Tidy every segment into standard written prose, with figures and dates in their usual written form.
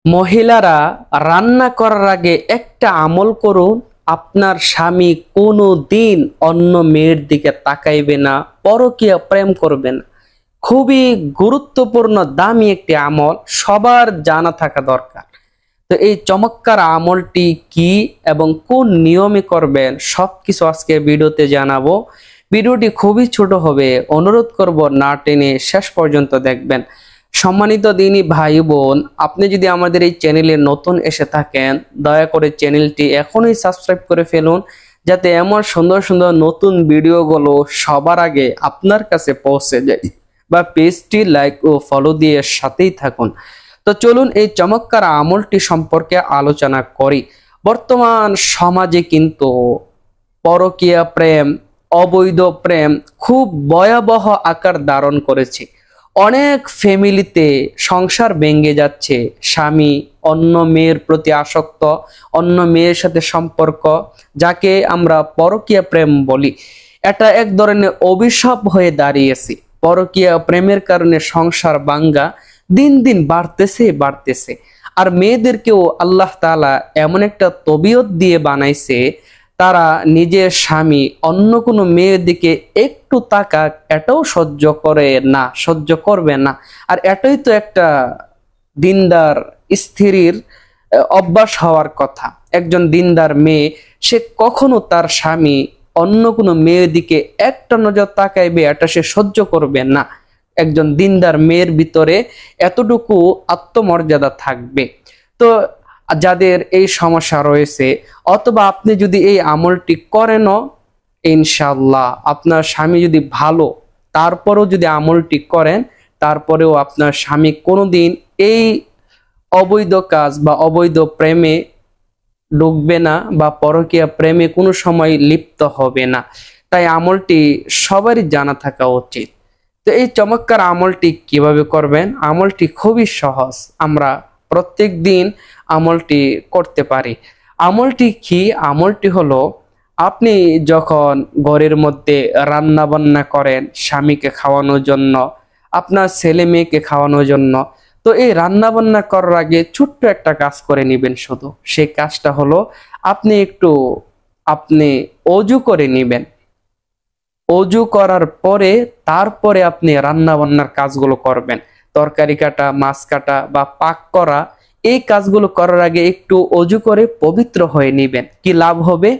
মহিলারা রান্না করার আগে একটা আমল করুন, আপনার স্বামী কোনো দিন অন্য মেয়ের দিকে তাকাইবে না, পরকীয়া প্রেম করবে না। খুবই গুরুত্বপূর্ণ দামি একটি আমল, সবার জানা থাকা দরকার। তো এই চমৎকার আমলটি কি এবং কোন নিয়মে করবেন সবকিছু আজকে ভিডিওতে জানাবো। ভিডিওটি খুবই ছোট হবে, অনুরোধ করব না টেনে শেষ পর্যন্ত দেখবেন। সম্মানিত দিনী ভাই বোন, আপনি যদি আমাদের এই চ্যানেলে নতুন এসে থাকেন, দয়া করে চ্যানেলটি এখনই সাবস্ক্রাইব করে ফেলুন, যাতে এমন সুন্দর সুন্দর নতুন ভিডিওগুলো সবার আগে আপনার কাছে পৌঁছে যায়। বা পেজটি লাইক ও ফলো দিয়ে সাথেই থাকুন। তো চলুন এই চমৎকার আমলটি সম্পর্কে আলোচনা করি। বর্তমান সমাজে কিন্তু পরকীয়া প্রেম, অবৈধ প্রেম খুব ভয়াবহ আকার ধারণ করেছে। অনেক ফ্যামিলিতে সংসার ভেঙে যাচ্ছে, স্বামী অন্য মেয়ের প্রতি আসক্ত, অন্য মেয়ের সাথে সম্পর্ক, যাকে আমরা পরকীয়া প্রেম বলি। এটা এক ধরনের অভিশাপ হয়ে দাঁড়িয়েছে। পরকীয়া প্রেমের কারণে সংসার ভাঙ্গা দিন দিন বাড়তেছে। আর মেয়েদেরকেও আল্লাহ তাআলা এমন একটা তবিয়ত দিয়ে বানাইছে, তারা নিজের স্বামী অন্য কোনো মেয়ের দিকে একটু তাকাক এটাও সহ্য করবে না। আর এটাই তো একটা দিনদার স্ত্রীর অভ্যাস হওয়ার কথা। একজন দিনদার মেয়ে সে কখনো তার স্বামী অন্য কোনো মেয়ের দিকে একটা নজর তাকাইবে এটা সে সহ্য করবে না। একজন দিনদার মেয়ের ভিতরে এতটুকু আত্মমর্যাদা থাকবে। তো যাদের এই সমস্যা রয়েছে, অথবা আপনি যদি এই আমলটি করেনও, ইনশাআল্লাহ আপনার স্বামী যদি ভালো, তারপরেও যদি আমলটি করেন, তারপরেও আপনার স্বামী কোনোদিন এই অবৈধ কাজ বা অবৈধ প্রেমে ঢুকবে না বা পরকীয়া প্রেমে কোনো সময় লিপ্ত হবে না। তাই আমলটি সবারই জানা থাকা উচিত। তো এই চমৎকার আমলটি কিভাবে করবেন? আমলটি খুবই সহজ, আমরা প্রত্যেক দিন আমলটি করতে পারি। আমলটি কি? আমলটি হলো, আপনি যখন ঘরের মধ্যে রান্না বান্না করেন স্বামীকে খাওয়ানোর জন্য, আপনার ছেলে মেয়েকে খাওয়ানোর জন্য, তো এই রান্না বান্না করার আগে ছোট্ট একটা কাজ করে নেবেন। শুধু সেই কাজটা হলো, আপনি অজু করে নেবেন। অজু করার পরে তারপরে আপনি রান্না বান্নার কাজগুলো করবেন। তরকারি কাটা, মাছ কাটা বা পাক করা, এই কাজগুলো করার আগে একটু অজু করে পবিত্র হয়ে নেবেন। কি লাভ হবে?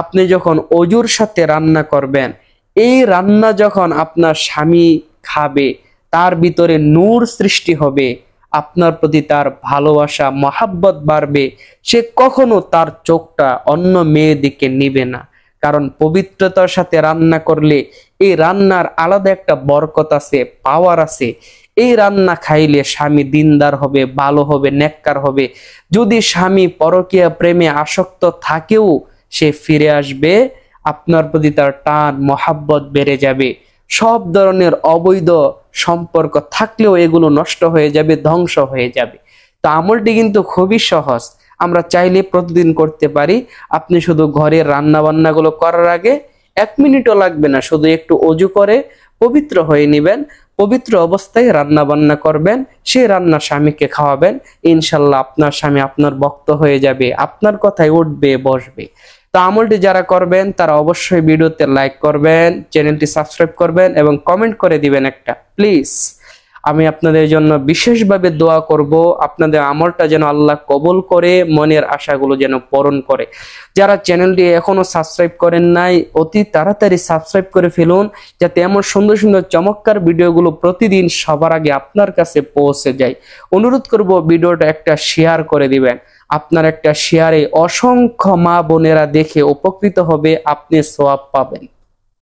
আপনি যখন অজুর সাথে রান্না করবেন, এই রান্না যখন আপনার স্বামী খাবে, তার ভিতরে নূর সৃষ্টি হবে, আপনার প্রতি তার ভালোবাসা মহাব্বত বাড়বে। সে কখনো তার চোখটা অন্য মেয়ের দিকে নিবে না। কারণ পবিত্রতার সাথে রান্না করলে এই রান্নার আলাদা একটা বরকত আছে, পাওয়ার আছে। এই রান্না খাইলে স্বামী দিনদার হবে, ভালো হবে, নেককার হবে। যদি স্বামী পরকীয়া প্রেমে আসক্ত থাকেও, সে ফিরে আসবে, আপনার প্রতি তার টান মহাব্বত বেড়ে যাবে। সব ধরনের অবৈধ সম্পর্ক থাকলেও এগুলো নষ্ট হয়ে যাবে, ধ্বংস হয়ে যাবে। তো আমলটি কিন্তু খুবই সহজ, আমরা চাইলে প্রতিদিন করতে পারি। আপনি শুধু ঘরের রান্না বান্নাগুলো করার আগে 1 মিনিটও লাগবে না, শুধু একটু অজু করে পবিত্র হয়ে নেবেন। পবিত্র অবস্থায় রান্না বান্না করবেন, সেই রান্না স্বামীকে খাওয়াবেন। ইনশাল্লাহ আপনার স্বামী আপনার ভক্ত হয়ে যাবে, আপনার কথায় উঠবে বসবে। তো আমলটি যারা করবেন তারা অবশ্যই ভিডিওতে লাইক করবেন, চ্যানেলটি সাবস্ক্রাইব করবেন এবং কমেন্ট করে দিবেন একটা, প্লিজ। আমি আপনাদের জন্য বিশেষভাবে দোয়া করব, আপনাদের আমলটা যেন আল্লাহ কবুল করে, মনের আশাগুলো যেন পূরণ করে। যারা চ্যানেলটি এখনো সাবস্ক্রাইব করেন নাই, অতি তাড়াতাড়ি সাবস্ক্রাইব করে ফেলুন, যাতে এমন সুন্দর সুন্দর চমৎকার ভিডিওগুলো প্রতিদিন সবার আগে আপনার কাছে পৌঁছে যায়। অনুরোধ করব ভিডিওটা একটা শেয়ার করে দিবেন। আপনার একটা শেয়ারে অসংখ্য মা বোনেরা দেখে উপকৃত হবে, আপনি সওয়াব পাবেন।